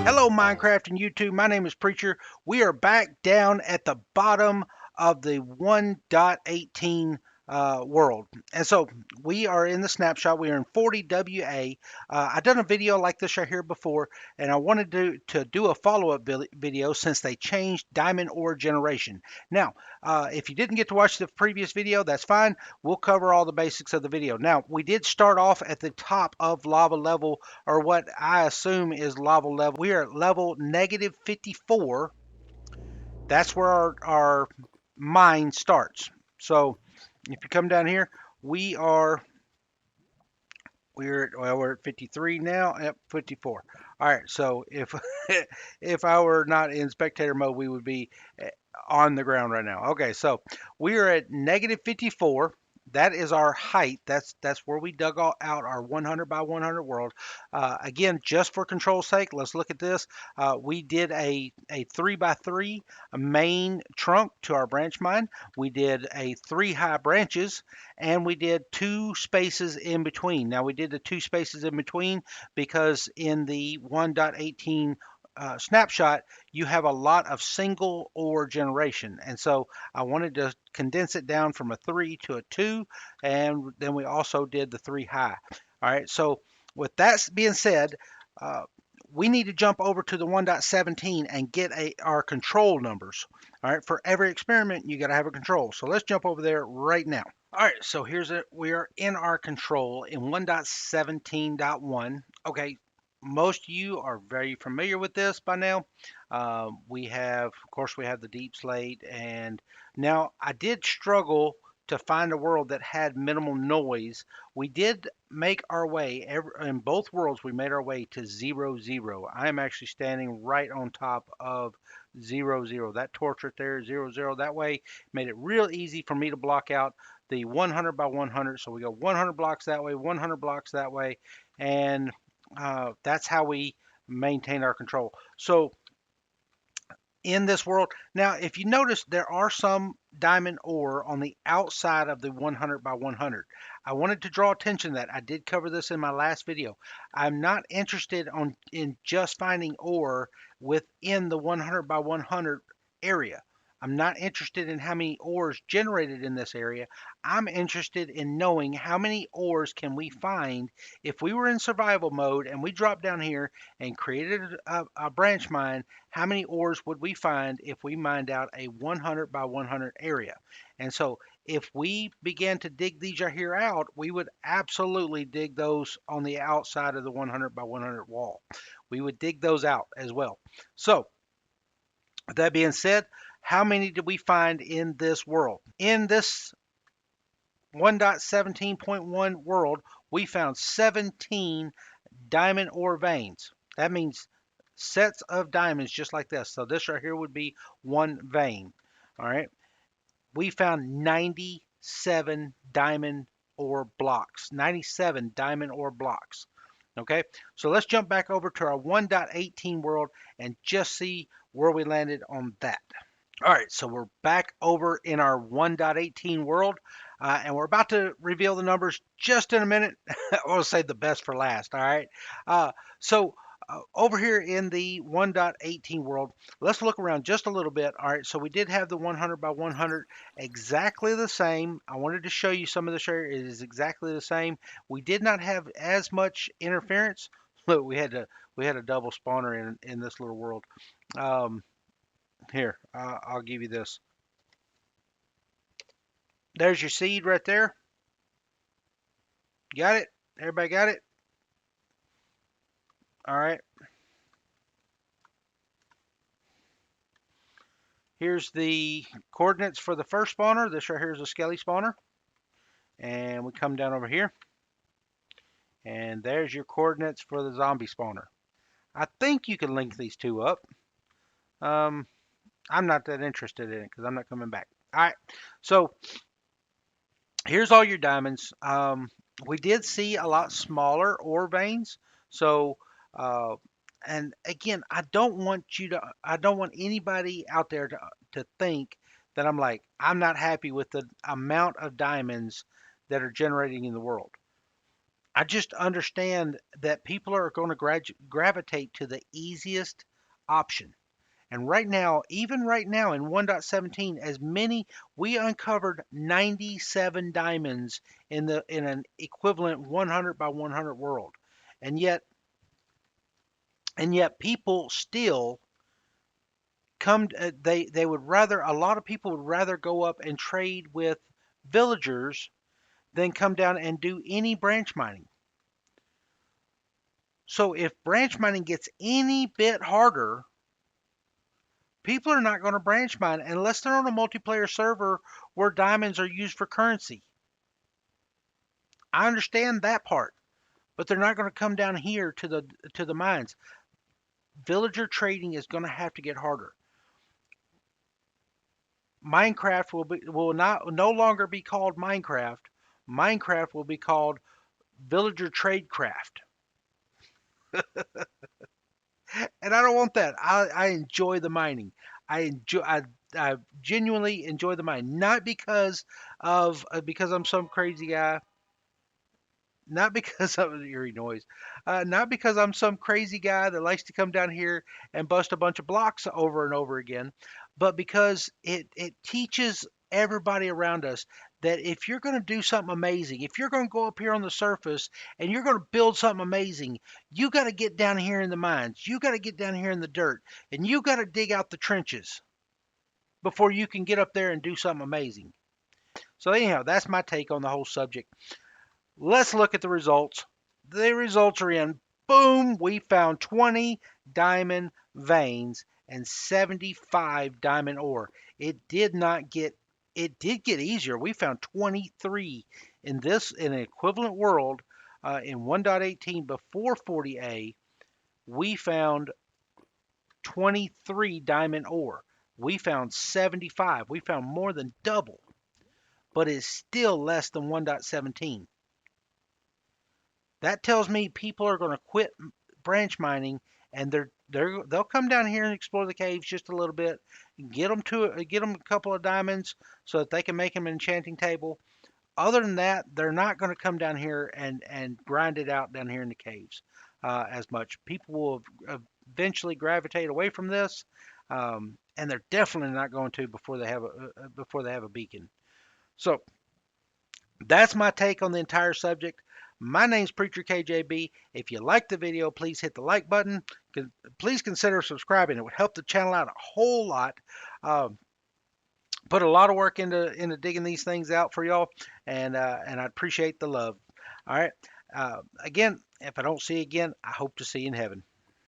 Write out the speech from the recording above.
Hello, Minecraft and YouTube. My name is Preacher. We are back down at the bottom of the 1.18 world. And so we are in the snapshot. We are in 40 WA. I've done a video like this right here before, and I wanted to do a follow-up video since they changed diamond ore generation. Now, if you didn't get to watch the previous video, that's fine. We'll cover all the basics of the video. Now, we did start off at the top of lava level, or what I assume is lava level. We are at level negative 54. That's where our mine starts. So if you come down here, we are we're at 53 now. Yep, 54. All right. So if if I were not in spectator mode, we would be on the ground right now. Okay, so we are at negative 54. That is our height. That's where we dug out our 100 by 100 world. Again, just for control's sake, let's look at this. We did a 3 by 3 main trunk to our branch mine. We did a 3 high branches, and we did 2 spaces in between. Now we did the 2 spaces in between because in the 1.18 snapshot, you have a lot of single ore generation. And so I wanted to condense it down from a 3 to a 2, and then we also did the 3 high. All right, so with that being said, uh, we need to jump over to the 1.17 and get our control numbers. All right, for every experiment, you got to have a control. So let's jump over there right now. All right, so here's it. We are in our control in 1.17.1. Okay, most of you are very familiar with this by now. We have, of course, we have the deep slate, and now I did struggle to find a world that had minimal noise. We did make our way in both worlds. We made our way to 0, 0. I am actually standing right on top of 0, 0. That torch right there, 0, 0. That way made it real easy for me to block out the 100 by 100. So we go 100 blocks that way, 100 blocks that way, and that's how we maintain our control. So in this world, now if you notice, there are some diamond ore on the outside of the 100 by 100. I wanted to draw attention to that. I did cover this in my last video. I'm not interested in just finding ore within the 100 by 100 area. I'm not interested in how many ores generated in this area. I'm interested in knowing how many ores can we find if we were in survival mode and we dropped down here and created a branch mine. How many ores would we find if we mined out a 100 by 100 area? And so if we began to dig these right here out, we would absolutely dig those on the outside of the 100 by 100 wall. We would dig those out as well. So with that being said, how many did we find in this world? In this 1.17.1 world, we found 17 diamond ore veins. That means sets of diamonds just like this. So this right here would be one vein. All right. We found 97 diamond ore blocks. 97 diamond ore blocks. Okay. So let's jump back over to our 1.18 world and just see where we landed on that. All right, so we're back over in our 1.18 world, and we're about to reveal the numbers just in a minute. We'll save the best for last, all right? So over here in the 1.18 world, let's look around just a little bit. All right, so we did have the 100 by 100 exactly the same. I wanted to show you some of the share. It is exactly the same. We did not have as much interference. Look, we had a double spawner in this little world. Um, Here, I'll give you this. There's your seed right there. Got it? Everybody got it? All right. Here's the coordinates for the first spawner. This right here is a skelly spawner. And we come down over here. And there's your coordinates for the zombie spawner. I think you can link these two up. Um, I'm not that interested in it because I'm not coming back. All right. So here's all your diamonds. We did see a lot smaller ore veins. So, uh, and again, I don't want anybody out there to think that I'm not happy with the amount of diamonds that are generating in the world. I just understand that people are going to gravitate to the easiest option. And right now, even right now in 1.17, as many we uncovered 97 diamonds in an equivalent 100 by 100 world. And yet people still they would rather a lot of people would rather go up and trade with villagers than come down and do any branch mining. So if branch mining gets any bit harder, people are not going to branch mine unless they're on a multiplayer server where diamonds are used for currency. I understand that part, but they're not going to come down here to the mines. Villager trading is going to have to get harder. Minecraft will not no longer be called Minecraft. Minecraft will be called Villager Tradecraft. And I don't want that. I enjoy the mining. I genuinely enjoy the mining, not because I'm some crazy guy, not because of the eerie noise, not because I'm some crazy guy that likes to come down here and bust a bunch of blocks over and over again, but because it teaches everybody around us that if you're going to do something amazing, if you're going to go up here on the surface and you're going to build something amazing, you got to get down here in the mines, you got to get down here in the dirt, and you got to dig out the trenches before you can get up there and do something amazing. So anyhow, that's my take on the whole subject. Let's look at the results. The results are in. Boom! We found 20 diamond veins and 75 diamond ore. It did not get it did get easier. We found 23 in an equivalent world in 1.18 before 40A. We found 23 diamond ore. We found 75. We found more than double, but it's still less than 1.17. That tells me people are going to quit branch mining, and they'll come down here and explore the caves just a little bit, get them a couple of diamonds so that they can make them an enchanting table. Other than that, they're not going to come down here and grind it out down here in the caves as much. People will eventually gravitate away from this, and they're definitely not going to before they have a beacon. So that's my take on the entire subject. My name's Preacher KJB. If you liked the video, please hit the like button. Please consider subscribing. It would help the channel out a whole lot. Put a lot of work into digging these things out for y'all, and I appreciate the love. All right. Again, if I don't see you again, I hope to see you in heaven.